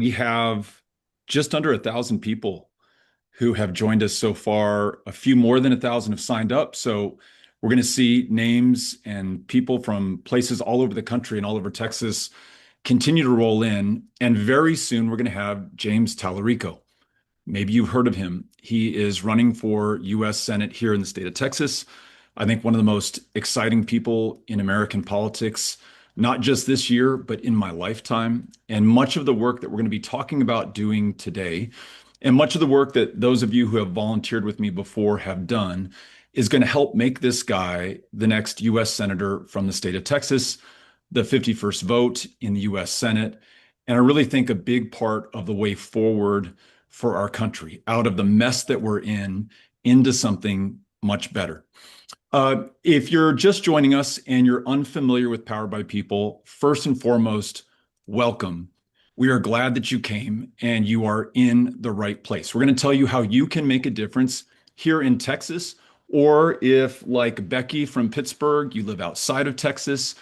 We have just under 1,000 people who have joined us so far. A few more than 1,000 have signed up. So we're going to see names and people from places all over the country and all over Texas continue to roll in. And very soon we're going to have James Talarico. Maybe you've heard of him. He is running for U.S. Senate here in the state of Texas. I think one of the most exciting people in American politics, not just this year, but in my lifetime. And much of the work that we're going to be talking about doing today, and much of the work that those of you who have volunteered with me before have done, is going to help make this guy the next U.S. Senator from the state of Texas, the 51st vote in the U.S. Senate. And I really think a big part of the way forward for our country, out of the mess that we're in, into something much better. If you're just joining us and you're unfamiliar with Powered by People, first and foremost, welcome. We are glad that you came and you are in the right place. We're going to tell you how you can make a difference here in Texas, or if, like Becky from Pittsburgh, you live outside of Texas,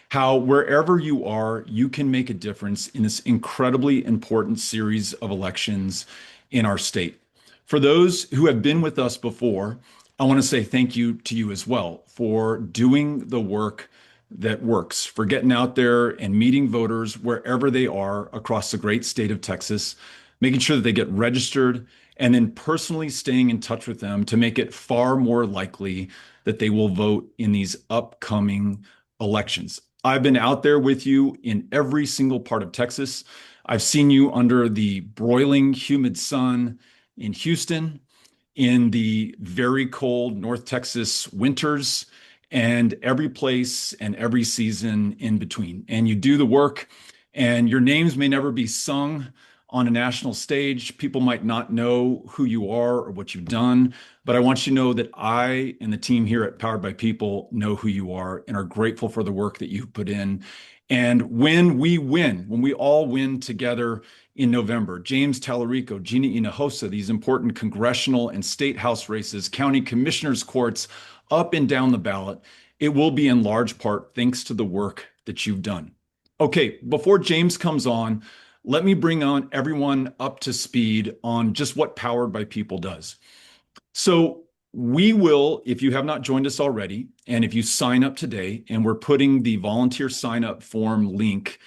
how wherever you are, you can make a difference in this incredibly important series of elections in our state. For those who have been with us before, I want to say thank you to you as well for doing the work that works, for getting out there and meeting voters wherever they are across the great state of Texas, making sure that they get registered, and then personally staying in touch with them to make it far more likely that they will vote in these upcoming elections. I've been out there with you in every single part of Texas. I've seen you under the broiling, humid sun in Houston, in the very cold North Texas winters, and every place and every season in between. And you do the work, and your names may never be sung on a national stage. People might not know who you are or what you've done, but I want you to know that I and the team here at Powered by People know who you are and are grateful for the work that you've put in. And when we win, when we all win together in November, James Talarico, Gina Hinojosa, these important congressional and state house races, county commissioners' courts, up and down the ballot, it will be in large part thanks to the work that you've done. Okay, before James comes on, let me bring on everyone up to speed on just what Powered by People does. So we will, if you have not joined us already, and if you sign up today, and we're putting the volunteer sign up form link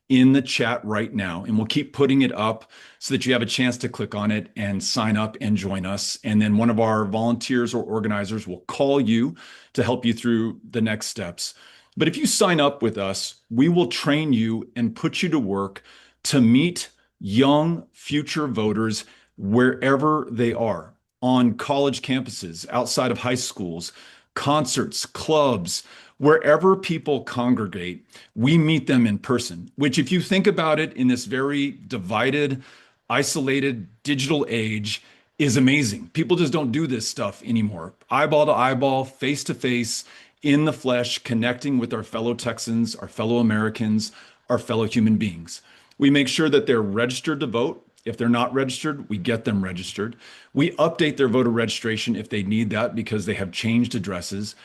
in the chat right now, and we'll keep putting it up so that you have a chance to click on it and sign up and join us. And then one of our volunteers or organizers will call you to help you through the next steps. But if you sign up with us, we will train you and put you to work to meet young future voters wherever they are, on college campuses, outside of high schools, concerts, clubs, wherever people congregate, we meet them in person, which, if you think about it, in this very divided, isolated digital age, is amazing. People just don't do this stuff anymore. Eyeball to eyeball, face to face, in the flesh, connecting with our fellow Texans, our fellow Americans, our fellow human beings. We make sure that they're registered to vote. If they're not registered, we get them registered. We update their voter registration if they need that because they have changed addresses.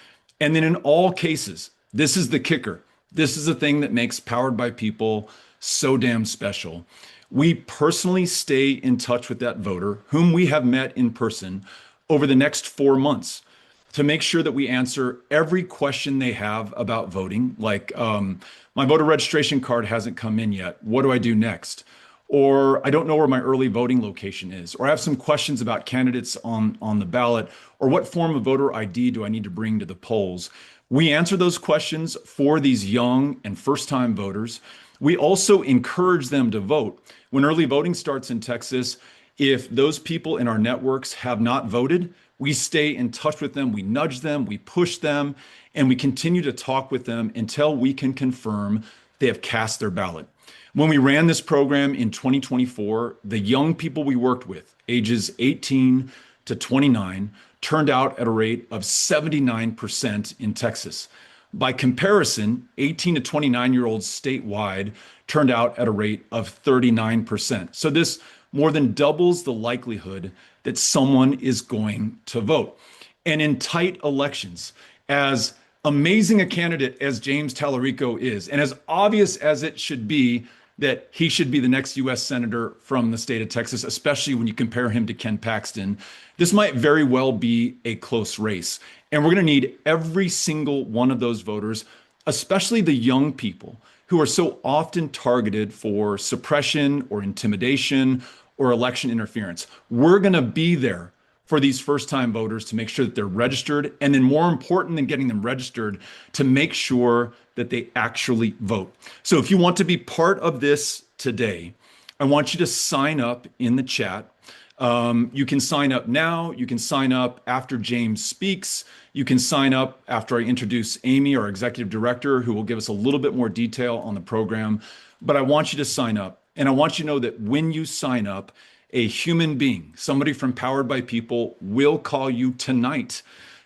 And then in all cases, this is the kicker. This is the thing that makes Powered by People so damn special. We personally stay in touch with that voter whom we have met in person over the next 4 months to make sure that we answer every question they have about voting, like my voter registration card hasn't come in yet. What do I do next? Or I don't know where my early voting location is, or I have some questions about candidates on the ballot, or what form of voter ID do I need to bring to the polls? We answer those questions for these young and first-time voters. We also encourage them to vote. When early voting starts in Texas, if those people in our networks have not voted, we stay in touch with them, we nudge them, we push them, and we continue to talk with them until we can confirm they have cast their ballot. When we ran this program in 2024, the young people we worked with, ages 18 to 29, turned out at a rate of 79% in Texas. By comparison, 18 to 29-year-olds statewide turned out at a rate of 39%. So this more than doubles the likelihood that someone is going to vote. And in tight elections, as amazing a candidate as James Talarico is, and as obvious as it should be that he should be the next U.S. Senator from the state of Texas, especially when you compare him to Ken Paxton. This might very well be a close race. And we're going to need every single one of those voters, especially the young people who are so often targeted for suppression or intimidation or election interference. We're going to be there for these first time voters to make sure that they're registered. And then, more important than getting them registered, to make sure that they actually vote. So, if you want to be part of this today, I want you to sign up in the chat. You can sign up now. You can sign up after James speaks. You can sign up after I introduce Aimee, our executive director, who will give us a little bit more detail on the program. But I want you to sign up. And I want you to know that when you sign up, a human being, somebody from Powered by People, will call you tonight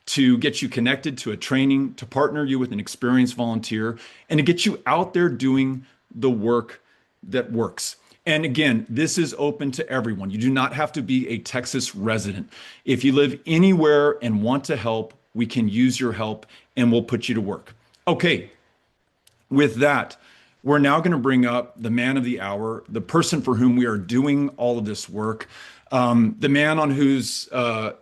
to get you connected to a training, to partner you with an experienced volunteer, and to get you out there doing the work that works. And again, this is open to everyone. You do not have to be a Texas resident. If you live anywhere and want to help, we can use your help and we'll put you to work. Okay, with that, we're now going to bring up the man of the hour, the person for whom we are doing all of this work, the man on whose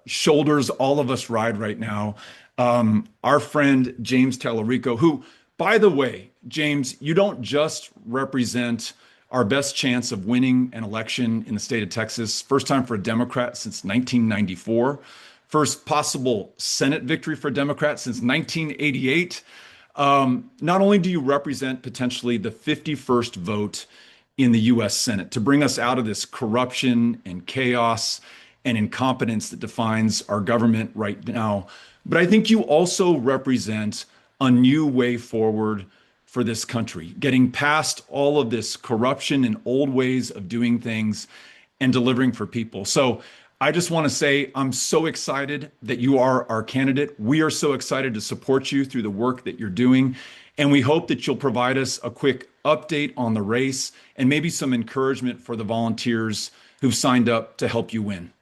shoulders all of us ride right now, our friend James Talarico, who, by the way, James, you don't just represent our best chance of winning an election in the state of Texas, first time for a Democrat since 1994, first possible Senate victory for a Democrat since 1988. Not only do you represent potentially the 51st vote in the US Senate to bring us out of this corruption and chaos and incompetence that defines our government right now, but I think you also represent a new way forward for this country, getting past all of this corruption and old ways of doing things and delivering for people. So I just want to say I'm so excited that you are our candidate. We are so excited to support you through the work that you're doing. And we hope that you'll provide us a quick update on the race and maybe some encouragement for the volunteers who've signed up to help you win.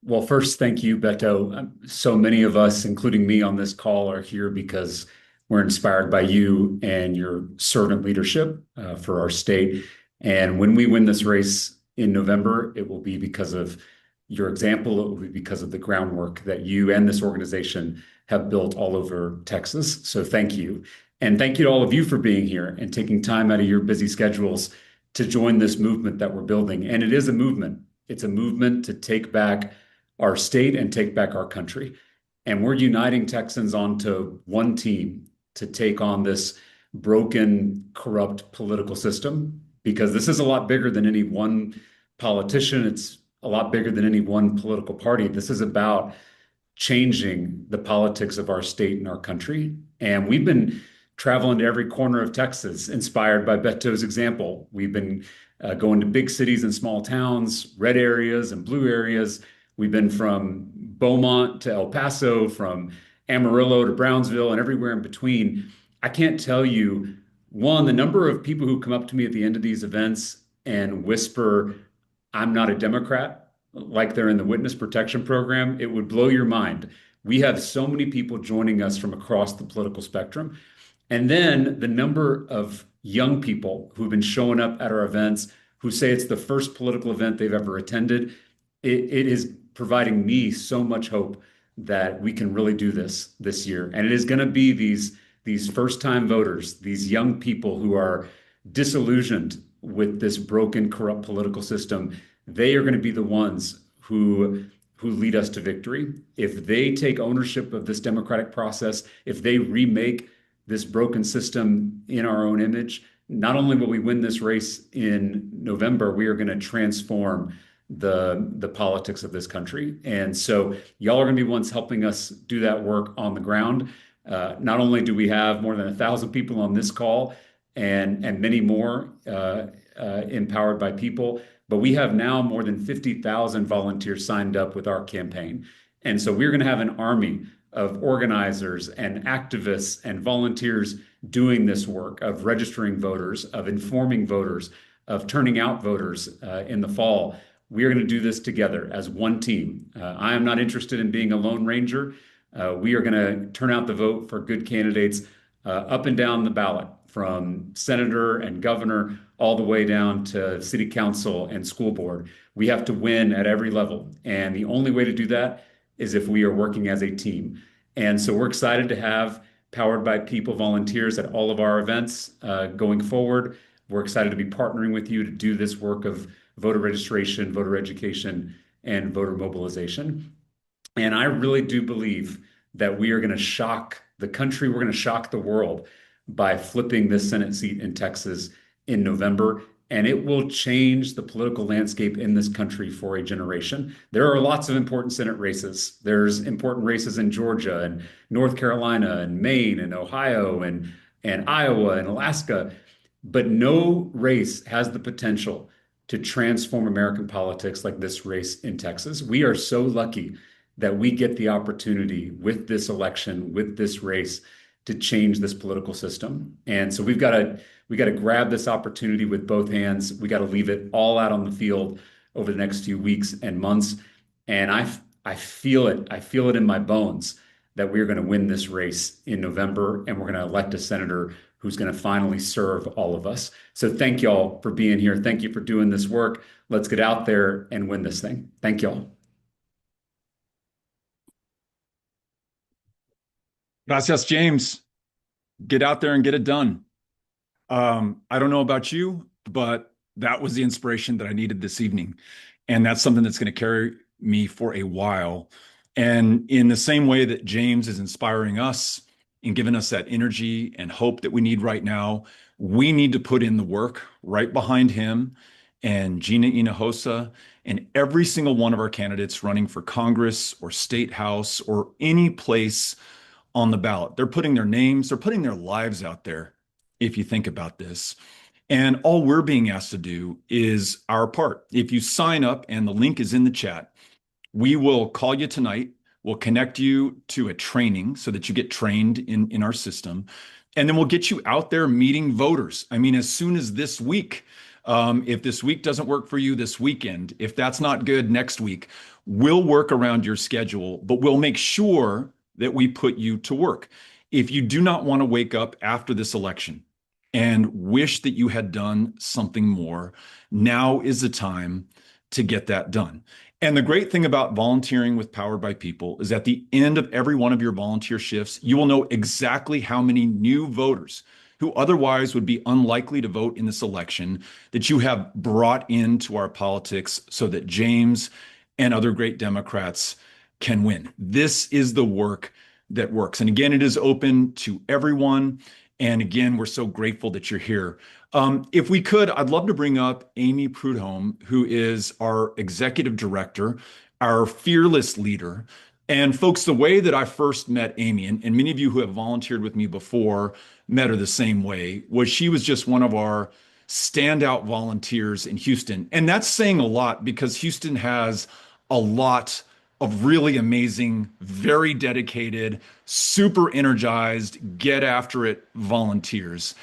Well, first, thank you, Beto. So many of us, including me on this call, are here because we're inspired by you and your servant leadership for our state. And when we win this race in November, it will be because of your example. It will be because of the groundwork that you and this organization have built all over Texas. So thank you. And thank you to all of you for being here and taking time out of your busy schedules to join this movement that we're building. And it is a movement. It's a movement to take back our state and take back our country. And we're uniting Texans onto one team to take on this broken, corrupt political system, because this is a lot bigger than any one politician. It's a lot bigger than any one political party. This is about changing the politics of our state and our country. And we've been traveling to every corner of Texas, inspired by Beto's example. We've been going to big cities and small towns, red areas and blue areas. We've been from Beaumont to El Paso, from Amarillo to Brownsville, and everywhere in between. I can't tell you, one, the number of people who come up to me at the end of these events and whisper, "I'm not a Democrat," like they're in the witness protection program. It would blow your mind. We have so many people joining us from across the political spectrum. And then the number of young people who've been showing up at our events who say it's the first political event they've ever attended, it is providing me so much hope that we can really do this year. And it is going to be these first-time voters, these young people who are disillusioned with this broken, corrupt political system. They are going to be the ones who lead us to victory. If they take ownership of this democratic process, if they remake this broken system in our own image, not only will we win this race in November, we are going to transform the politics of this country. And so y'all are going to be ones helping us do that work on the ground. Not only do we have more than 1,000 people on this call and many more empowered by people, but we have now more than 50,000 volunteers signed up with our campaign. And so we're going to have an army of organizers and activists and volunteers doing this work of registering voters, of informing voters, of turning out voters in the fall. We are going to do this together as one team. I am not interested in being a lone ranger. We are going to turn out the vote for good candidates up and down the ballot from senator and governor all the way down to city council and school board. We have to win at every level. And the only way to do that is if we are working as a team. And so we're excited to have Powered by People volunteers at all of our events going forward. We're excited to be partnering with you to do this work of voter registration, voter education, and voter mobilization. And I really do believe that we are going to shock the country, we're going to shock the world by flipping this Senate seat in Texas in November. And it will change the political landscape in this country for a generation. There are lots of important Senate races. There's important races in Georgia and North Carolina and Maine and Ohio and Iowa and Alaska. But no race has the potential to transform American politics like this race in Texas. We are so lucky that we get the opportunity with this election, with this race, to change this political system. And so we got to grab this opportunity with both hands. We got to leave it all out on the field over the next few weeks and months. And I feel it. I feel it in my bones that we're going to win this race in November, and we're going to elect a senator who's going to finally serve all of us. So thank y'all for being here. Thank you for doing this work. Let's get out there and win this thing. Thank y'all. Gracias, James. Get out there and get it done. I don't know about you, but that was the inspiration that I needed this evening. And that's something that's going to carry me for a while. And in the same way that James is inspiring us and giving us that energy and hope that we need right now, we need to put in the work right behind him and Gina Hinojosa and every single one of our candidates running for Congress or state house or any place on the ballot. They're putting their names, they're putting their lives out there, if you think about this. And all we're being asked to do is our part. If you sign up, and the link is in the chat, we will call you tonight. We'll connect you to a training so that you get trained in our system. And then we'll get you out there meeting voters. I mean, as soon as this week, if this week doesn't work for you, this weekend, if that's not good, next week, we'll work around your schedule, but we'll make sure that we put you to work. If you do not want to wake up after this election and wish that you had done something more, now is the time to get that done. And the great thing about volunteering with Powered by People is at the end of every one of your volunteer shifts, you will know exactly how many new voters who otherwise would be unlikely to vote in this election that you have brought into our politics so that James and other great Democrats can win. This is the work that works. And again, it is open to everyone. And again, we're so grateful that you're here. If we could, I'd love to bring up Aimee Prudhomme, who is our executive director, our fearless leader. And folks, the way that I first met Aimee, and many of you who have volunteered with me before met her the same way, was she was just one of our standout volunteers in Houston. And that's saying a lot because Houston has a lot of really amazing, very dedicated, super energized, get after it volunteers.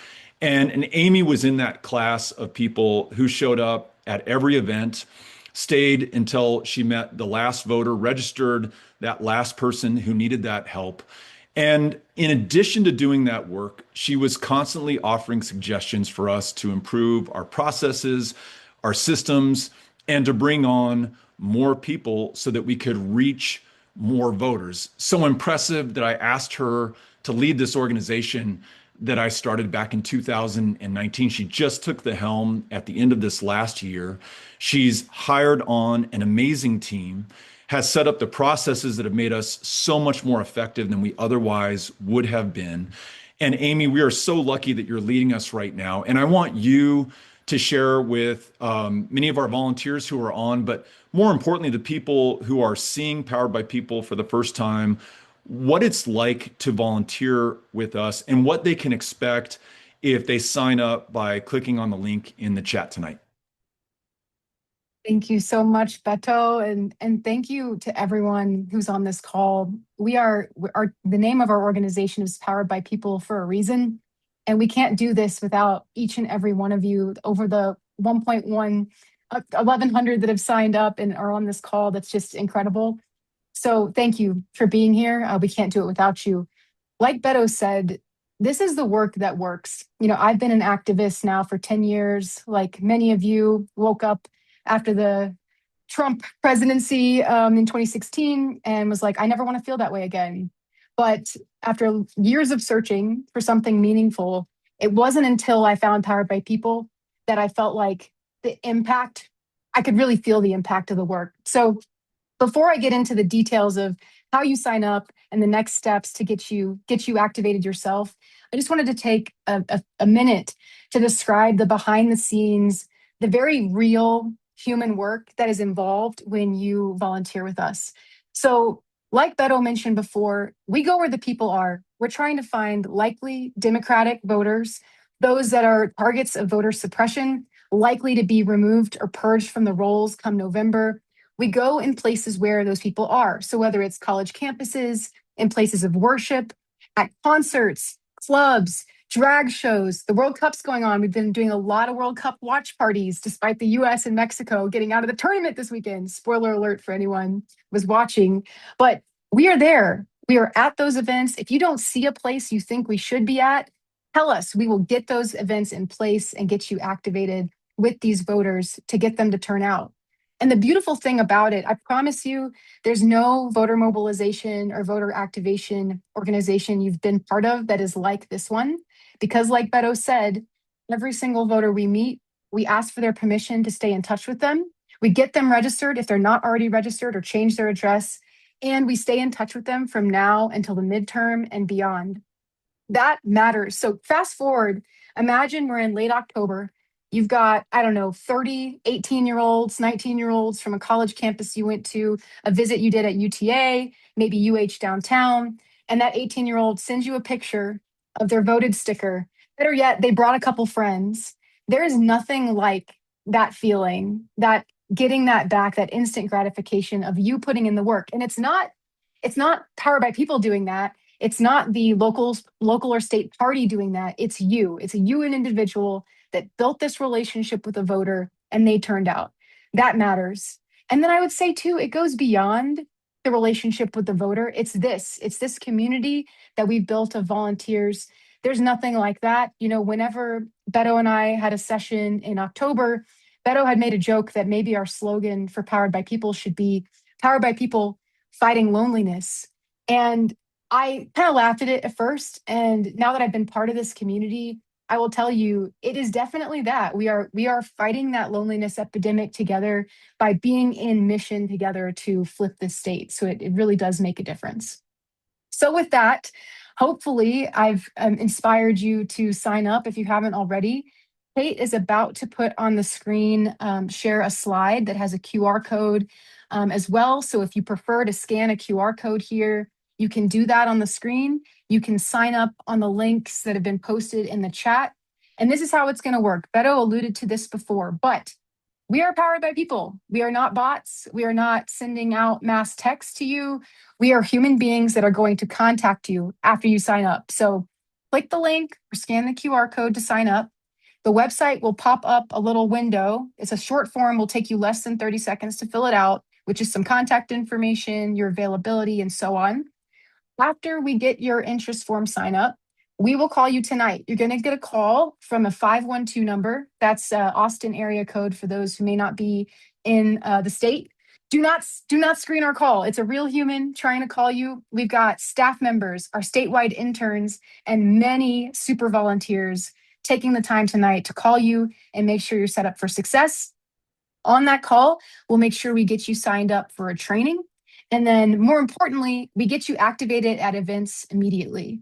And Aimee was in that class of people who showed up at every event, stayed until she met the last voter, registered that last person who needed that help. And in addition to doing that work, she was constantly offering suggestions for us to improve our processes, our systems, and to bring on more people so that we could reach more voters. So impressive that I asked her to lead this organization that I started back in 2019. She just took the helm at the end of this last year. She's hired on an amazing team, has set up the processes that have made us so much more effective than we otherwise would have been. And Aimee, we are so lucky that you're leading us right now. And I want you to share with many of our volunteers who are on, but more importantly, the people who are seeing Powered by People for the first time, what it's like to volunteer with us and what they can expect if they sign up by clicking on the link in the chat tonight. Thank you so much, Beto, and thank you to everyone who's on this call. The name of our organization is Powered by People for a reason, and we can't do this without each and every one of you. Over the 1,100 that have signed up and are on this call, that's just incredible. So thank you for being here. We can't do it without you. Like Beto said, this is the work that works. I've been an activist now for 10 years. Like many of you, woke up after the Trump presidency in 2016 and was like, I never want to feel that way again. But after years of searching for something meaningful, it wasn't until I found Powered by People that I felt like the impact, I could really feel the impact of the work. So before I get into the details of how you sign up and the next steps to get you activated yourself, I just wanted to take a minute to describe the behind the scenes, the very real human work that is involved when you volunteer with us. So, like Beto mentioned before, we go where the people are. We're trying to find likely Democratic voters, those that are targets of voter suppression, likely to be removed or purged from the rolls come November. We go in places where those people are. So whether it's college campuses, in places of worship, at concerts, clubs, drag shows, the World Cup's going on. We've been doing a lot of World Cup watch parties, despite the US and Mexico getting out of the tournament this weekend. Spoiler alert for anyone who was watching. But we are there. We are at those events. If you don't see a place you think we should be at, tell us. We will get those events in place and get you activated with these voters to get them to turn out. And the beautiful thing about it, I promise you, there's no voter mobilization or voter activation organization you've been part of that is like this one. Because, like Beto said, every single voter we meet, we ask for their permission to stay in touch with them. We get them registered if they're not already registered or change their address. And we stay in touch with them from now until the midterm and beyond. That matters. So, fast forward, imagine we're in late October. You've got, I don't know, 30 18-year-olds, 19-year-olds from a college campus you went to, a visit you did at UTA, maybe UH downtown, and that 18-year-old sends you a picture of their voted sticker. Better yet, they brought a couple friends. There is nothing like that feeling, that getting that back, that instant gratification of you putting in the work. And it's not Powered by People doing that. It's not the local or state party doing that. It's you. It's an individual that built this relationship with a voter and they turned out. That matters. And then I would say too, it goes beyond the relationship with the voter. It's this community that we've built of volunteers. There's nothing like that. Whenever Beto and I had a session in October, Beto had made a joke that maybe our slogan for Powered by People should be Powered by People fighting loneliness. And I kind of laughed at it at first. And now that I've been part of this community, I will tell you, it is definitely that. We are fighting that loneliness epidemic together by being in mission together to flip this state. So it really does make a difference. So with that, hopefully I've inspired you to sign up if you haven't already. Kate is about to put on the screen, share a slide that has a QR code as well. So if you prefer to scan a QR code here, you can do that on the screen. You can sign up on the links that have been posted in the chat. And this is how it's going to work. Beto alluded to this before, but we are Powered by People. We are not bots. We are not sending out mass text to you. We are human beings that are going to contact you after you sign up. So click the link or scan the QR code to sign up. The website will pop up a little window. It's a short form, will take you less than 30 seconds to fill it out, which is some contact information, your availability, and so on. After we get your interest form sign up, we will call you tonight. You're going to get a call from a 512 number. That's Austin area code for those who may not be in the state. Do not screen our call. It's a real human trying to call you. We've got staff members, our statewide interns, and many super volunteers taking the time tonight to call you and make sure you're set up for success. On that call, we'll make sure we get you signed up for a training. And then more importantly, we get you activated at events immediately.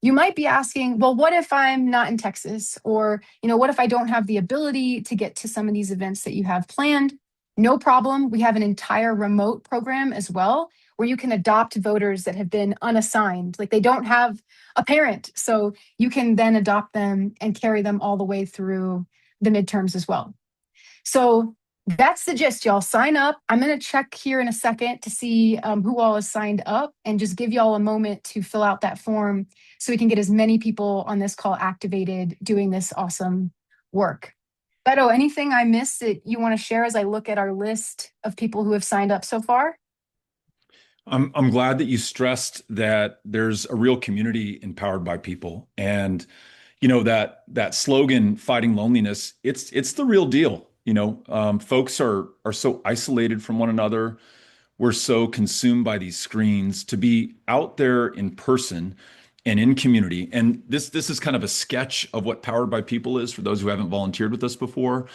You might be asking, well, what if I'm not in Texas? Or, what if I don't have the ability to get to some of these events that you have planned? No problem. We have an entire remote program as well, where you can adopt voters that have been unassigned, like they don't have a parent. So you can then adopt them and carry them all the way through the midterms as well. So that's the gist, y'all. Sign up. I'm going to check here in a second to see who all is signed up and just give y'all a moment to fill out that form so we can get as many people on this call activated doing this awesome work. Beto, anything I missed that you want to share as I look at our list of people who have signed up so far? I'm glad that you stressed that there's a real community empowered by people. And that slogan, fighting loneliness, it's the real deal. Folks are so isolated from one another. We're so consumed by these screens. To be out there in person and in community. And this is kind of a sketch of what Powered by People is for those who haven't volunteered with us before.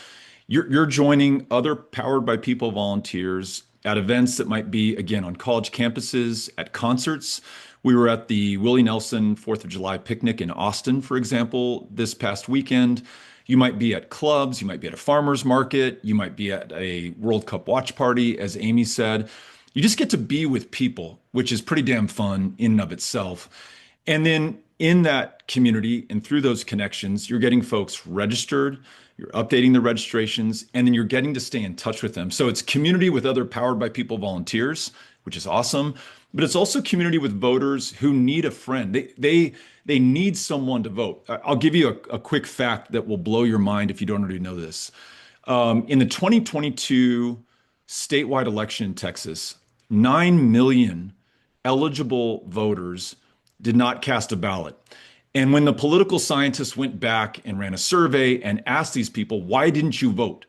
You're joining other Powered by People volunteers at events that might be, again, on college campuses, at concerts. We were at the Willie Nelson 4th of July picnic in Austin, for example, this past weekend. You might be at clubs, you might be at a farmer's market, you might be at a World Cup watch party, as Aimee said. You just get to be with people, which is pretty damn fun in and of itself. And then in that community and through those connections, you're getting folks registered, you're updating the registrations, and then you're getting to stay in touch with them. So it's community with other Powered by People volunteers, which is awesome, but it's also community with voters who need a friend. They need someone to vote. I'll give you a quick fact that will blow your mind if you don't already know this. In the 2022 statewide election in Texas, 9 million eligible voters did not cast a ballot. And when the political scientists went back and ran a survey and asked these people, why didn't you vote?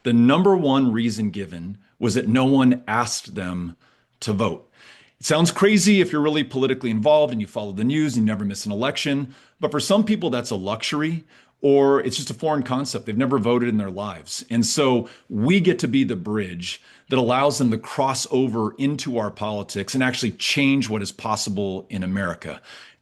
The number one reason given was that no one asked them to vote. It sounds crazy if you're really politically involved and you follow the news and you never miss an election. But for some people, that's a luxury, or it's just a foreign concept. They've never voted in their lives. And so we get to be the bridge that allows them to cross over into our politics and actually change what is possible in America.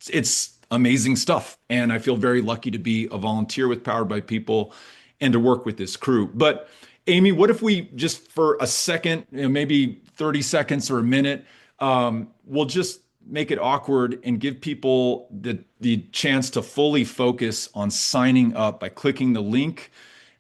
It's amazing stuff. And I feel very lucky to be a volunteer with Powered by People and to work with this crew. But Aimee, what if we just for a second, maybe 30 seconds or a minute, we'll just make it awkward and give people the chance to fully focus on signing up by clicking the link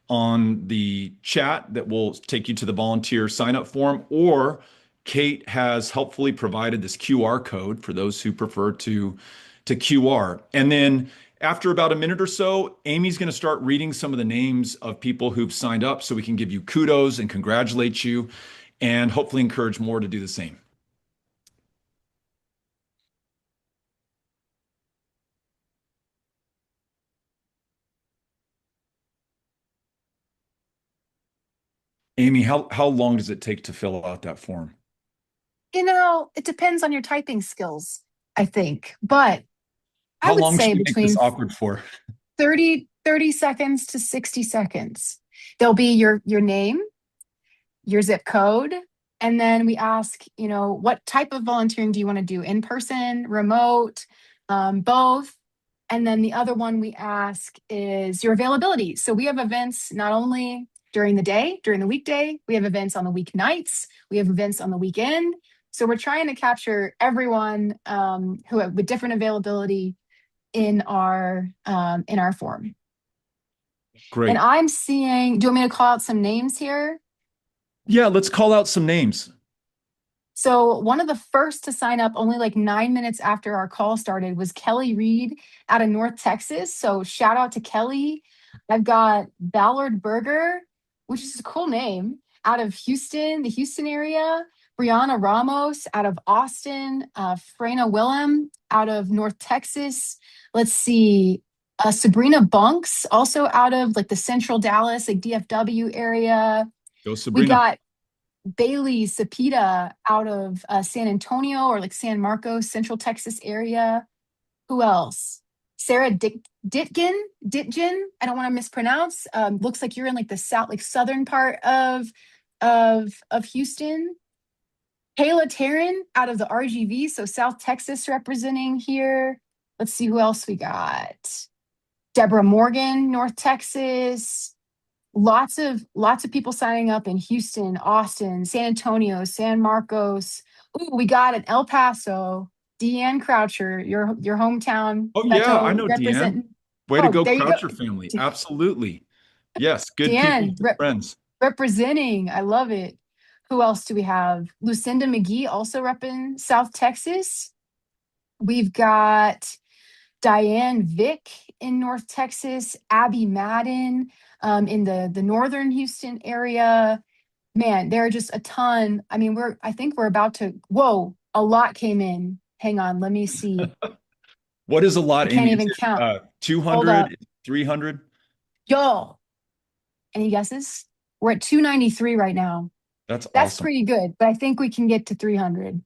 on the chat that will take you to the volunteer sign up form, or Kate has helpfully provided this QR code for those who prefer to QR. And then after about a minute or so, Aimee's going to start reading some of the names of people who've signed up so we can give you kudos and congratulate you and hopefully encourage more to do the same. Aimee, how long does it take to fill out that form? It depends on your typing skills, I think. But I How would long say should we make this between awkward for? 30 seconds to 60 seconds. There'll be your name, your zip code, and then we ask, what type of volunteering do you want to do? In person, remote, both. And then the other one we ask is your availability. So we have events not only during the day, during the weekday, we have events on the weeknights, we have events on the weekend. So we're trying to capture everyone with different availability in our form. Great. And I'm seeing, do you want me to call out some names here? Yeah, let's call out some names. So one of the first to sign up only like 9 minutes after our call started was Kelly Reed out of North Texas. So shout out to Kelly. I've got Ballard Berger, which is a cool name, out of Houston, the Houston area. Brianna Ramos out of Austin. Frena Willem out of North Texas. Let's see. Sabrina Bunks, also out of like the central Dallas, like DFW area. Go, We Sabrina. got Bailey Sapita out of San Antonio or like San Marcos, Central Texas area. Who else? Sarah Ditgen. I don't want to mispronounce. Looks like you're in like the southern part of Houston. Kayla Taryn out of the RGV, so South Texas representing here. Let's see who else we got. Deborah Morgan, North Texas. Lots of people signing up in Houston, Austin, San Antonio, San Marcos. Ooh, we got an El Paso, Deanne Croucher, your hometown. Oh yeah, I know representing. Deanne. Way to go, There you go. Croucher family. Absolutely. Yes, good people, Deanne, good friends. representing. I love it. Who else do we have? Lucinda McGee, also repping South Texas. We've got Diane Vick in North Texas, Abby Madden in the northern Houston area. Man, there are just a ton. I mean, I think we're about to, whoa, A lot came in. Hang on, let me see. What is a I lot, can't Aimee? Is even it count. Hold up. 200, 300? Yo, any guesses? We're at 293 right now. That's That's awesome. pretty good, but I think we can get to 300.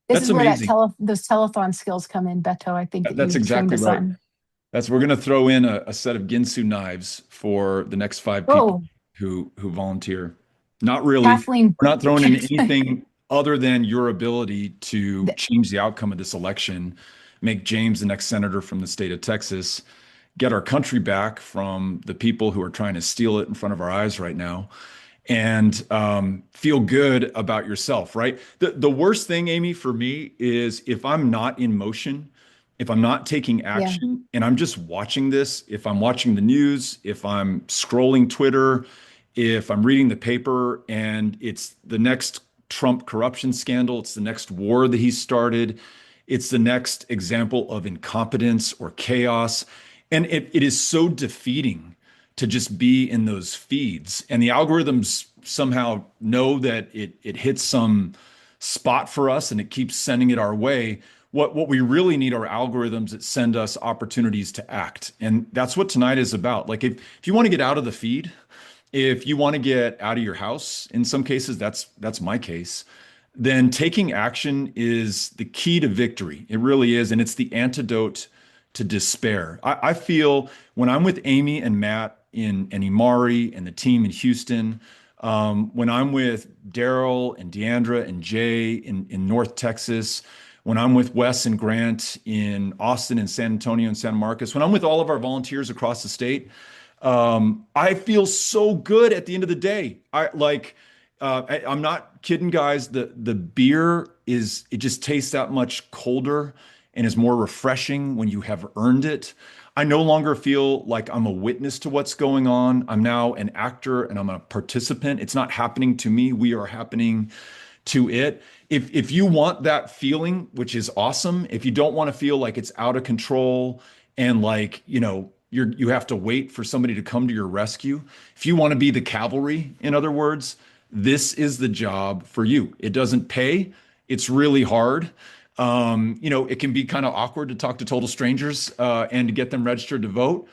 This That's is where amazing. those telethon skills come in, Beto. I think that That's you've trained exactly us right. on. We're going to throw in a set of Ginsu knives for the next 5 people Oh, who volunteer. Not really. Kathleen. We're not throwing in anything other than your ability to change the outcome of this election, make James the next senator from the state of Texas, get our country back from the people who are trying to steal it in front of our eyes right now, and feel good about yourself, right? The worst thing, Aimee, for me is if I'm not in motion, if I'm not taking Yeah. action and I'm just watching this, if I'm watching the news, if I'm scrolling Twitter, if I'm reading the paper and it's the next Trump corruption scandal, it's the next war that he started, it's the next example of incompetence or chaos. And it is so defeating to just be in those feeds. And the algorithms somehow know that it hits some spot for us and it keeps sending it our way. What we really need are algorithms that send us opportunities to act. And that's what tonight is about. Like if you want to get out of the feed, if you want to get out of your house, in some cases, that's my case, then taking action is the key to victory. It really is. And it's the antidote to despair. I feel when I'm with Aimee and Matt and Imari and the team in Houston, when I'm with Daryl and Deandra and Jay in North Texas, when I'm with Wes and Grant in Austin and San Antonio and San Marcos, when I'm with all of our volunteers across the state, I feel so good at the end of the day. I'm not kidding, guys. The beer it just tastes that much colder and is more refreshing when you have earned it. I no longer feel like I'm a witness to what's going on. I'm now an actor and I'm a participant. It's not happening to me. We are happening to it. If you want that feeling, which is awesome, if you don't want to feel like it's out of control and like, you have to wait for somebody to come to your rescue. If you want to be the cavalry, in other words, this is the job for you. It doesn't pay. It's really hard. It can be kind of awkward to talk to total strangers and to get them registered to vote.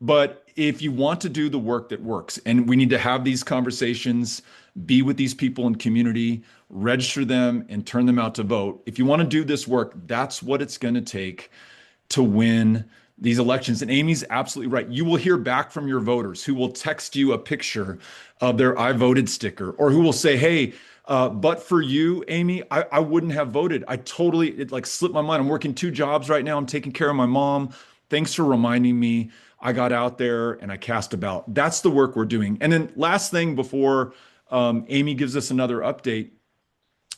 But if you want to do the work that works, and we need to have these conversations, be with these people in community, register them, and turn them out to vote. If you want to do this work, that's what it's going to take to win these elections. And Aimee's absolutely right. You will hear back from your voters who will text you a picture of their I voted sticker, or who will say, hey, but for you, Aimee, I wouldn't have voted. It like slipped my mind. I'm working 2 jobs right now. I'm taking care of my mom. Thanks for reminding me. I got out there and I cast a ballot. That's the work we're doing. And then last thing before Aimee gives us another update,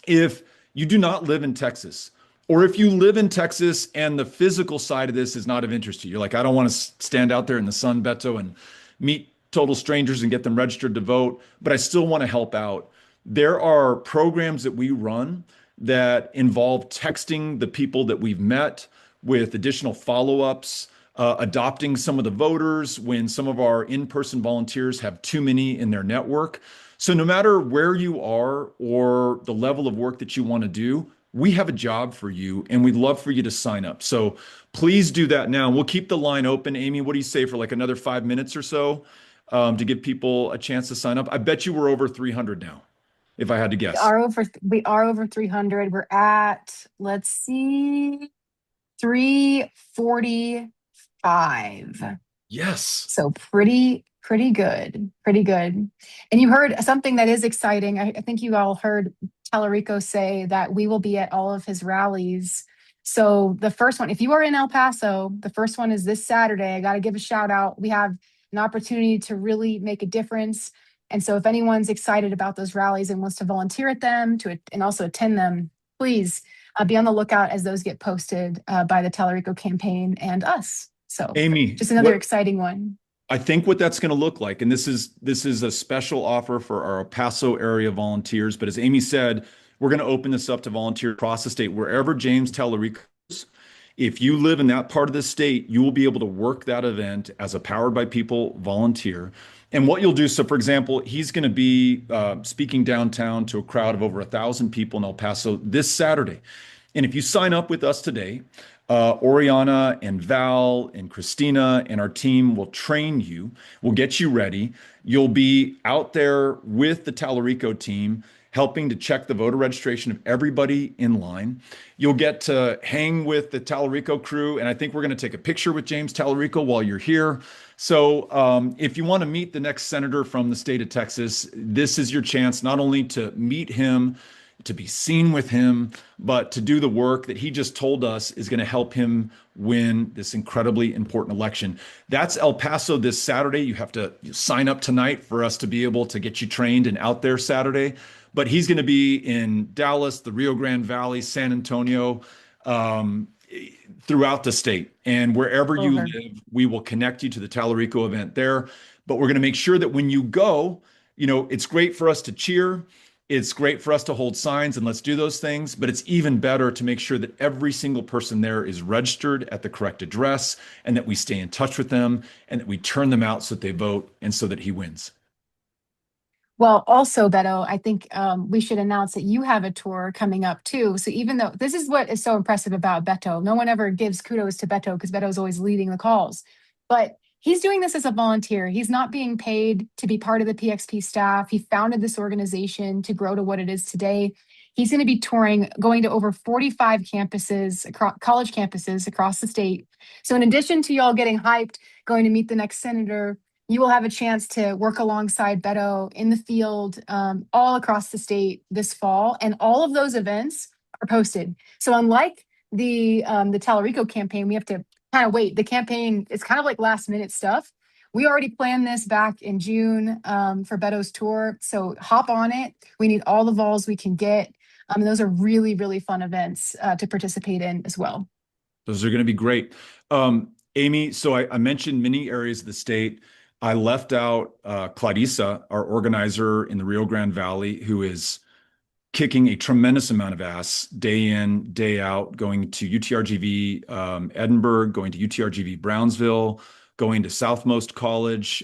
if you do not live in Texas, or if you live in Texas and the physical side of this is not of interest to you, you're like, I don't want to stand out there in the sun, Beto, and meet total strangers and get them registered to vote, but I still want to help out. There are programs that we run that involve texting the people that we've met with additional follow-ups, adopting some of the voters when some of our in-person volunteers have too many in their network. So no matter where you are or the level of work that you want to do, we have a job for you and we'd love for you to sign up. So please do that now. We'll keep the line open. Aimee, what do you say for like another 5 minutes or so to give people a chance to sign up? I bet you we're over 300 now, if I had to guess. We are over 300. We're at, let's see, 345. Yes. So pretty good, pretty good. And you heard something that is exciting. I think you all heard Talarico say that we will be at all of his rallies. So the first one, if you are in El Paso, the first one is this Saturday. I got to give a shout out. We have an opportunity to really make a difference. And so if anyone's excited about those rallies and wants to volunteer at them and also attend them, please be on the lookout as those get posted by the Talarico campaign and us. So Aimee, just another exciting one. I think what that's going to look like, and this is a special offer for our El Paso area volunteers, but as Aimee said, we're going to open this up to volunteer across the state, wherever James Talarico is. If you live in that part of the state, you will be able to work that event as a Powered by People volunteer. And what you'll do, so for example, he's going to be speaking downtown to a crowd of over 1,000 people in El Paso this Saturday. And if you sign up with us today, Oriana and Val and Christina and our team will train you, will get you ready. You'll be out there with the Talarico team, helping to check the voter registration of everybody in line. You'll get to hang with the Talarico crew, and I think we're going to take a picture with James Talarico while you're here. So if you want to meet the next senator from the state of Texas, this is your chance not only to meet him, to be seen with him, but to do the work that he just told us is going to help him win this incredibly important election. That's El Paso this Saturday. You have to sign up tonight for us to be able to get you trained and out there Saturday. But he's going to be in Dallas, the Rio Grande Valley, San Antonio, throughout the state. And wherever you live, we will connect you to the Talarico event there. But we're going to make sure that when you go, it's great for us to cheer. It's great for us to hold signs and let's do those things, but it's even better to make sure that every single person there is registered at the correct address and that we stay in touch with them and that we turn them out so that they vote and so that he wins. Well, also, Beto, I think we should announce that you have a tour coming up too. So even though this is what is so impressive about Beto, no one ever gives kudos to Beto because Beto is always leading the calls. But he's doing this as a volunteer. He's not being paid to be part of the PXP staff. He founded this organization to grow to what it is today. He's going to be touring, going to over 45 campuses, college campuses across the state. So in addition to y'all getting hyped, going to meet the next senator, you will have a chance to work alongside Beto in the field all across the state this fall. And all of those events are posted. So unlike the Talarico campaign, we have to kind of wait. The campaign is kind of like last minute stuff. We already planned this back in June for Beto's tour. So hop on it. We need all the vols we can get. Those are really, really fun events to participate in as well. Those are going to be great. Aimee, so I mentioned many areas of the state. I left out Clarissa, our organizer in the Rio Grande Valley, who is kicking a tremendous amount of ass day in, day out, going to UTRGV Edinburgh, going to UTRGV Brownsville, going to Southmost College.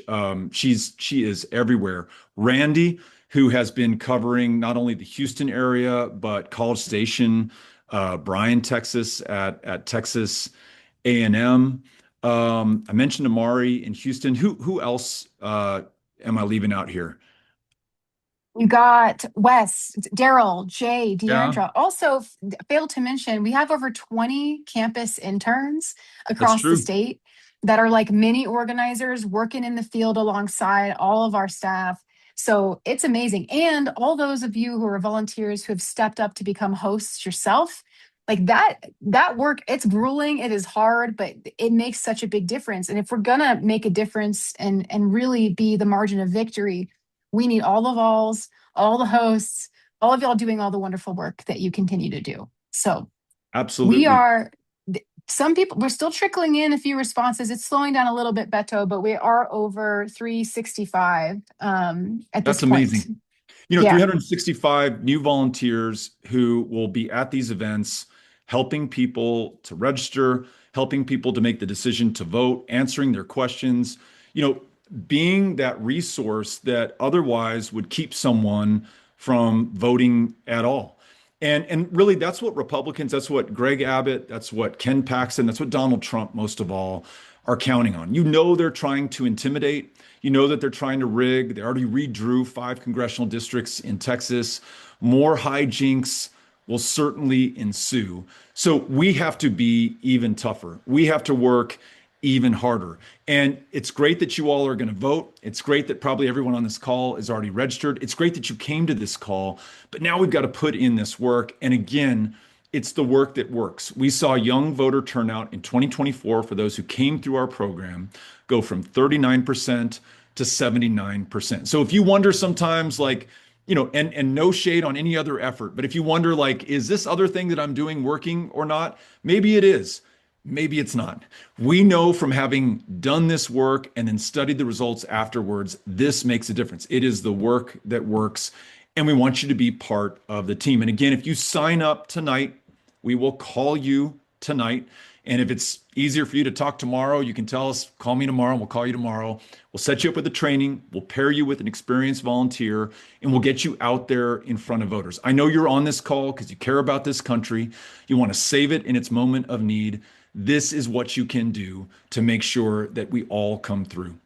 She is everywhere. Randy, who has been covering not only the Houston area, but College Station, Bryan, Texas at Texas A&M. I mentioned Amari in Houston. Who else am I leaving out here? You got Wes, Daryl, Jay, Yeah, Deandra. Also, failed to mention, we have over 20 campus interns that's across the true. state that are like mini organizers working in the field alongside all of our staff. So it's amazing. And all those of you who are volunteers who have stepped up to become hosts yourself, like that work, it's grueling, it is hard, but it makes such a big difference. And if we're gonna make a difference and really be the margin of victory, we need all the vols, all the hosts, all of y'all doing all the wonderful work that you continue to do. So we Absolutely. are, some people, we're still trickling in a few responses. It's slowing down a little bit, Beto, but we are over 365 at this That's point. amazing. Yeah. 365 new volunteers who will be at these events, helping people to register, helping people to make the decision to vote, answering their questions, being that resource that otherwise would keep someone from voting at all. And really, that's what Republicans, that's what Greg Abbott, that's what Ken Paxton, that's what Donald Trump, most of all, are counting on. They're trying to intimidate. You know that they're trying to rig. They already redrew 5 congressional districts in Texas. More hijinks will certainly ensue. So we have to be even tougher. We have to work even harder. And it's great that you all are going to vote. It's great that probably everyone on this call is already registered. It's great that you came to this call, but now we've got to put in this work. And again, it's the work that works. We saw young voter turnout in 2024 for those who came through our program go from 39% to 79%. So if you wonder sometimes, like, and no shade on any other effort, but if you wonder, like, is this other thing that I'm doing working or not? Maybe it is. Maybe it's not. We know from having done this work and then studied the results afterwards, this makes a difference. It is the work that works, and we want you to be part of the team. And again, if you sign up tonight, we will call you tonight. And if it's easier for you to talk tomorrow, you can tell us, call me tomorrow, and we'll call you tomorrow. We'll set you up with the training. We'll pair you with an experienced volunteer, and we'll get you out there in front of voters. I know you're on this call because you care about this country. You want to save it in its moment of need. This is what you can do to make sure that we all come through.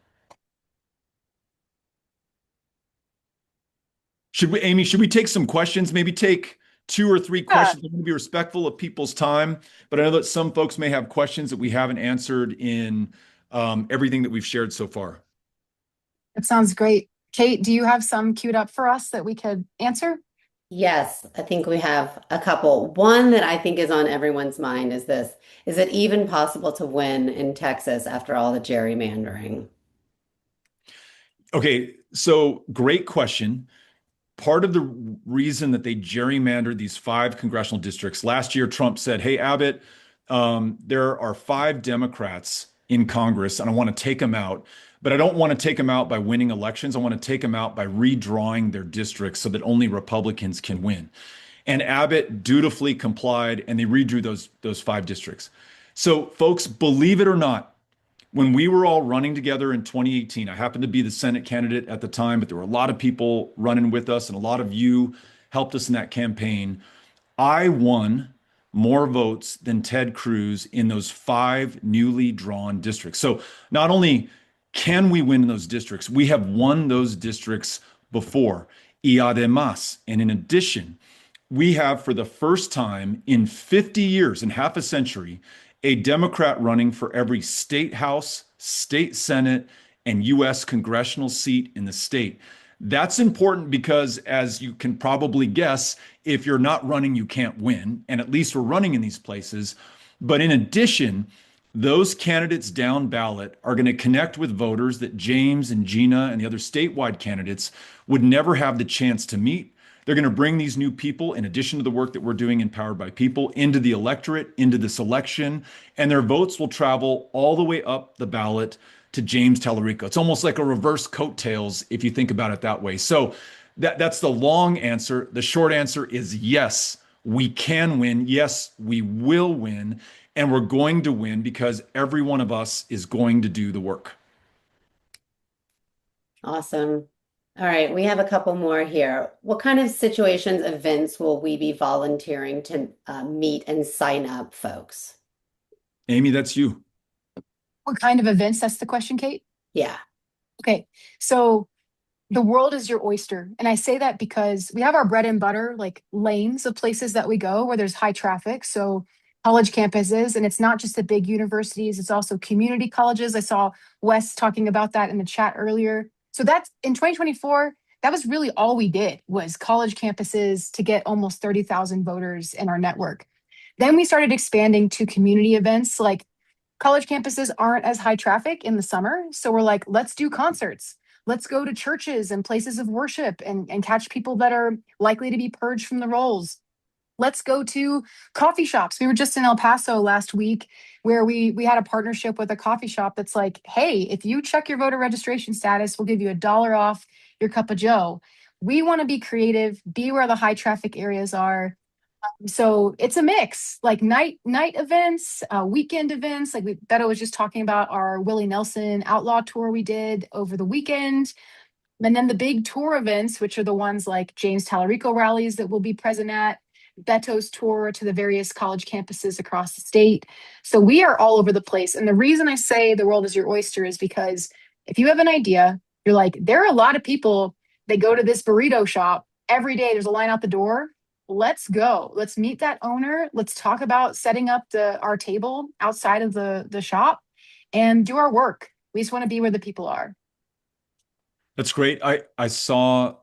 Aimee, should we take some questions? Maybe take 2 or 3 questions. I'm going to be respectful of people's time, but I know that some folks may have questions that we haven't answered in everything that we've shared so far. That sounds great. Kate, do you have some queued up for us that we could answer? Yes, I think we have a couple. One that I think is on everyone's mind is this: is it even possible to win in Texas after all the gerrymandering? Okay, so great question. Part of the reason that they gerrymandered these 5 congressional districts last year, Trump said, "Hey, Abbott, there are 5 Democrats in Congress, and I want to take them out. But I don't want to take them out by winning elections. I want to take them out by redrawing their districts so that only Republicans can win." And Abbott dutifully complied, and they redrew those 5 districts. So, folks, believe it or not, when we were all running together in 2018, I happened to be the Senate candidate at the time, but there were a lot of people running with us, and a lot of you helped us in that campaign. I won more votes than Ted Cruz in those 5 newly drawn districts. So not only can we win in those districts, we have won those districts before. Y además, and in addition, we have, for the first time in 50 years, in half a century, a Democrat running for every state house, state senate, and U.S. congressional seat in the state. That's important because, as you can probably guess, if you're not running, you can't win. And at least we're running in these places. But in addition, those candidates down ballot are going to connect with voters that James and Gina and the other statewide candidates would never have the chance to meet. They're going to bring these new people, in addition to the work that we're doing in Powered by People, into the electorate, into this election, and their votes will travel all the way up the ballot to James Talarico. It's almost like a reverse coattails if you think about it that way. So that's the long answer. The short answer is yes, we can win. Yes, we will win. And we're going to win because every one of us is going to do the work. Awesome. All right, we have a couple more here. What kind of situations, events will we be volunteering to meet and sign up folks? Aimee, that's you. What kind of events? That's the question, Kate? Yeah. Okay, so the world is your oyster. And I say that because we have our bread and butter, like lanes of places that we go where there's high traffic. So college campuses, and it's not just the big universities, it's also community colleges. I saw Wes talking about that in the chat earlier. So that's in 2024, that was really all we did was college campuses to get almost 30,000 voters in our network. Then we started expanding to community events. Like college campuses aren't as high traffic in the summer. So we're like, let's do concerts. Let's go to churches and places of worship and catch people that are likely to be purged from the rolls. Let's go to coffee shops. We were just in El Paso last week where we had a partnership with a coffee shop that's like, hey, if you check your voter registration status, we'll give you $1 off your cup of Joe. We want to be creative, be where the high traffic areas are. So it's a mix, like night events, weekend events. Like Beto was just talking about our Willie Nelson Outlaw tour we did over the weekend. And then the big tour events, which are the ones like James Talarico rallies that we'll be present at, Beto's tour to the various college campuses across the state. So we are all over the place. And the reason I say the world is your oyster is because if you have an idea, you're like, there are a lot of people that go to this burrito shop every day. There's a line out the door. Let's go. Let's meet that owner. Let's talk about setting up our table outside of the shop and do our work. We just want to be where the people are. That's great. I saw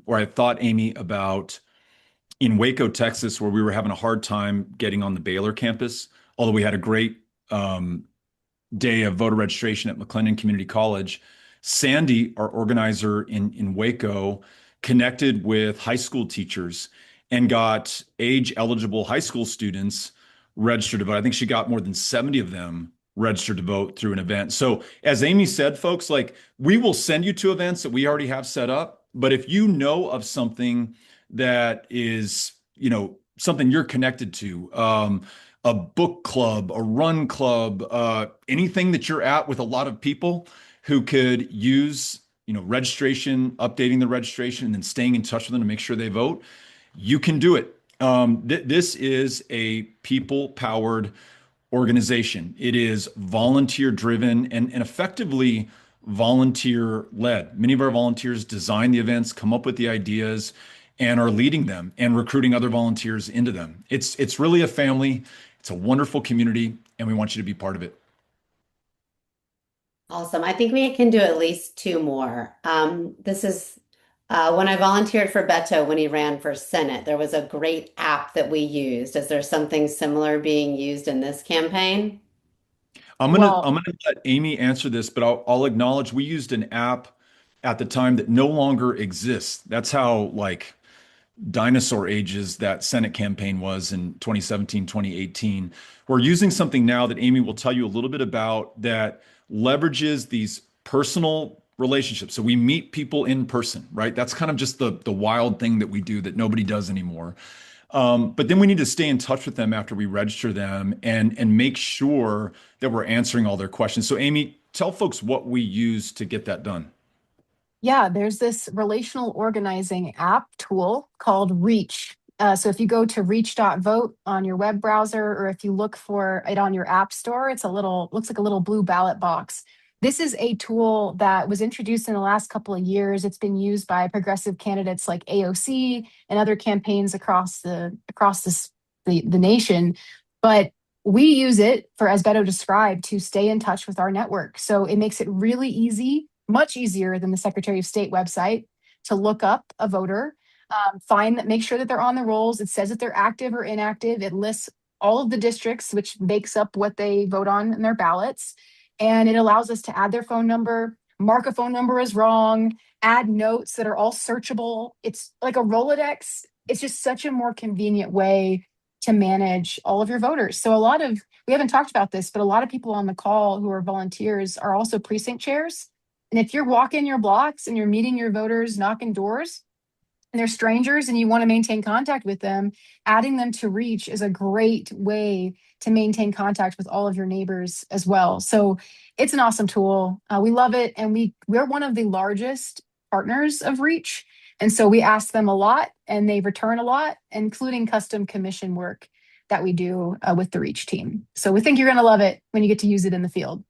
or I thought, Aimee, about in Waco, Texas, where we were having a hard time getting on the Baylor campus, although we had a great day of voter registration at McLennan Community College. Sandy, our organizer in Waco, connected with high school teachers and got age-eligible high school students registered to vote. I think she got more than 70 of them registered to vote through an event. So as Aimee said, folks, like we will send you to events that we already have set up. But if you know of something that is, something you're connected to, a book club, a run club, anything that you're at with a lot of people who could use, registration, updating the registration, and then staying in touch with them to make sure they vote, you can do it. This is a people-powered organization. It is volunteer-driven and effectively volunteer-led. Many of our volunteers design the events, come up with the ideas, and are leading them and recruiting other volunteers into them. It's really a family. It's a wonderful community, and we want you to be part of it. Awesome. I think we can do at least two more. This is when I volunteered for Beto when he ran for Senate, there was a great app that we used. Is there something similar being used in this campaign? I'm Well, gonna let Aimee answer this, but I'll acknowledge we used an app at the time that no longer exists. That's how like dinosaur ages that Senate campaign was in 2017, 2018. We're using something now that Aimee will tell you a little bit about that leverages these personal relationships. So we meet people in person, right? That's kind of just the wild thing that we do that nobody does anymore. But then we need to stay in touch with them after we register them and make sure that we're answering all their questions. So Aimee, tell folks what we use to get that done. yeah, there's this relational organizing app tool called Reach. So if you go to reach.vote on your web browser, or if you look for it on your app store, looks like a little blue ballot box. This is a tool that was introduced in the last couple of years. It's been used by progressive candidates like AOC and other campaigns across the nation. But we use it for, as Beto described, to stay in touch with our network. So it makes it really easy, much easier than the Secretary of State website, to look up a voter, make sure that they're on the rolls. It says that they're active or inactive. It lists all of the districts, which makes up what they vote on in their ballots. And it allows us to add their phone number, mark a phone number as wrong, add notes that are all searchable. It's like a Rolodex. It's just such a more convenient way to manage all of your voters. So we haven't talked about this, but a lot of people on the call who are volunteers are also precinct chairs. And if you're walking your blocks and you're meeting your voters, knocking doors, and they're strangers and you want to maintain contact with them, adding them to Reach is a great way to maintain contact with all of your neighbors as well. So it's an awesome tool. We love it. And we're one of the largest partners of Reach. And so we ask them a lot and they return a lot, including custom commission work that we do with the Reach team. So we think you're going to love it when you get to use it in the field.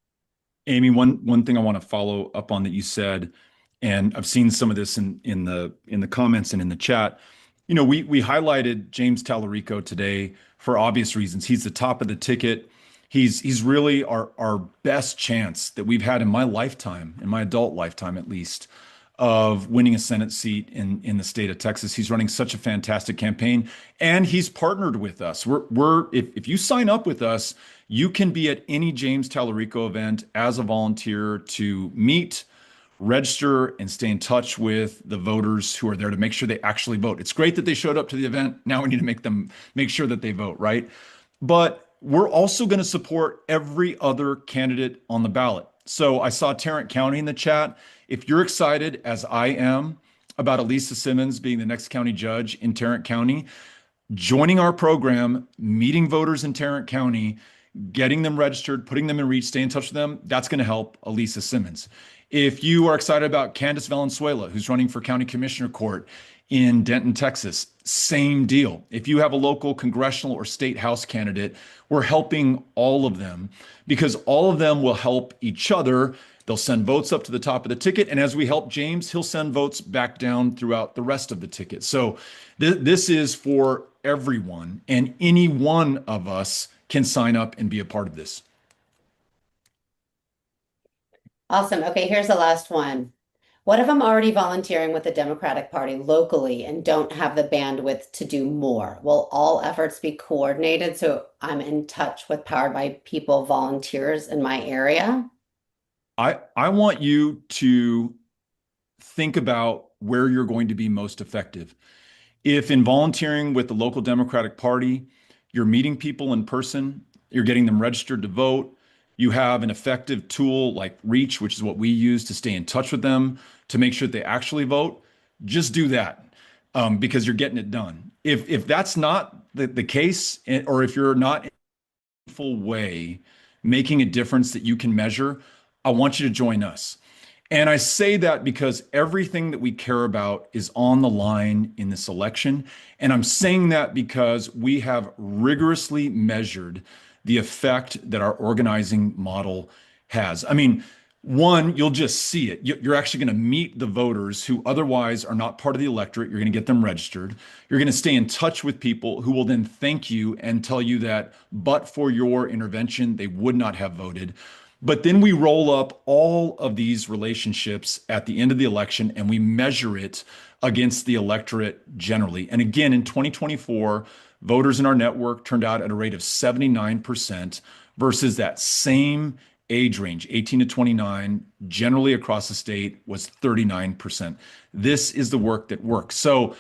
Aimee, one thing I want to follow up on that you said, and I've seen some of this in the comments and in the chat. We highlighted James Talarico today for obvious reasons. He's the top of the ticket. He's really our best chance that we've had in my lifetime, in my adult lifetime at least, of winning a Senate seat in the state of Texas. He's running such a fantastic campaign, and he's partnered with us. If you sign up with us, you can be at any James Talarico event as a volunteer to meet, register, and stay in touch with the voters who are there to make sure they actually vote. It's great that they showed up to the event. Now we need to make sure that they vote, right? But we're also going to support every other candidate on the ballot. So I saw Tarrant County in the chat. If you're excited, as I am, about Elisa Simmons being the next county judge in Tarrant County, joining our program, meeting voters in Tarrant County, getting them registered, putting them in Reach, stay in touch with them, that's going to help Elisa Simmons. If you are excited about Candace Valenzuela, who's running for County Commissioner Court in Denton, Texas, same deal. If you have a local congressional or state house candidate, we're helping all of them because all of them will help each other. They'll send votes up to the top of the ticket. And as we help James, he'll send votes back down throughout the rest of the ticket. So this is for everyone, and any one of us can sign up and be a part of this. Awesome. Okay, here's the last one. What if I'm already volunteering with the Democratic Party locally and don't have the bandwidth to do more? Will all efforts be coordinated so I'm in touch with Powered by People volunteers in my area? I want you to think about where you're going to be most effective. If in volunteering with the local Democratic Party, you're meeting people in person, you're getting them registered to vote, you have an effective tool like Reach, which is what we use to stay in touch with them, to make sure that they actually vote, just do that because you're getting it done. If that's not the case, or if you're not full way, making a difference that you can measure, I want you to join us. And I say that because everything that we care about is on the line in this election. And I'm saying that because we have rigorously measured the effect that our organizing model has. I mean, one, you'll just see it. You're actually going to meet the voters who otherwise are not part of the electorate. You're going to get them registered. You're going to stay in touch with people who will then thank you and tell you that, but for your intervention, they would not have voted. But then we roll up all of these relationships at the end of the election and we measure it against the electorate generally. And again, in 2024, voters in our network turned out at a rate of 79% versus that same age range, 18 to 29, generally across the state was 39%. This is the work that works. So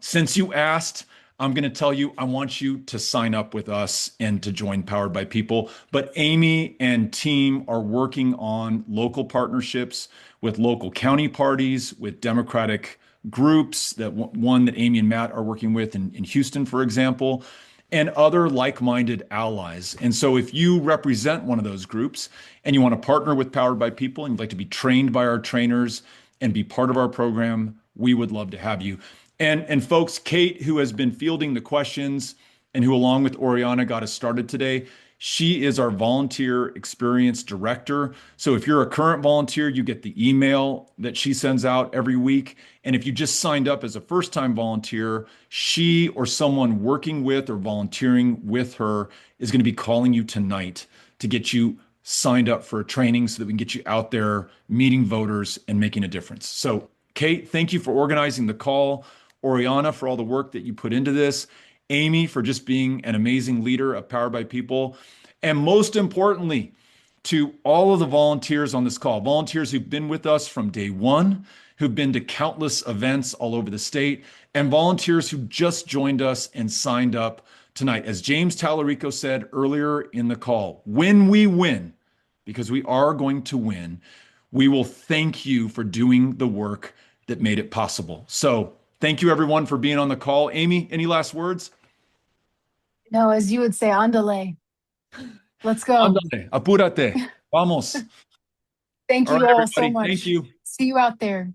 since you asked, I'm going to tell you, I want you to sign up with us and to join Powered by People. But Aimee and team are working on local partnerships with local county parties, with Democratic groups, that one that Aimee and Matt are working with in Houston, for example, and other like-minded allies. And so if you represent one of those groups and you want to partner with Powered by People and you'd like to be trained by our trainers and be part of our program, we would love to have you. And folks, Kate, who has been fielding the questions and who, along with Oriana, got us started today, she is our volunteer experience director. So if you're a current volunteer, you get the email that she sends out every week. And if you just signed up as a first-time volunteer, she or someone working with or volunteering with her is going to be calling you tonight to get you signed up for a training so that we can get you out there meeting voters and making a difference. So Kate, thank you for organizing the call. Oriana, for all the work that you put into this. Aimee, for just being an amazing leader of Powered by People. And most importantly, to all of the volunteers on this call, volunteers who've been with us from day one, who've been to countless events all over the state, and volunteers who just joined us and signed up tonight. As James Talarico said earlier in the call, when we win, because we are going to win, we will thank you for doing the work that made it possible. So thank you, everyone, for being on the call. Aimee, any last words? No, as you would say, andale. Let's go. Ándale, apúrate. Vamos. Thank All you right, all so everybody. Thank much. you. See you out there.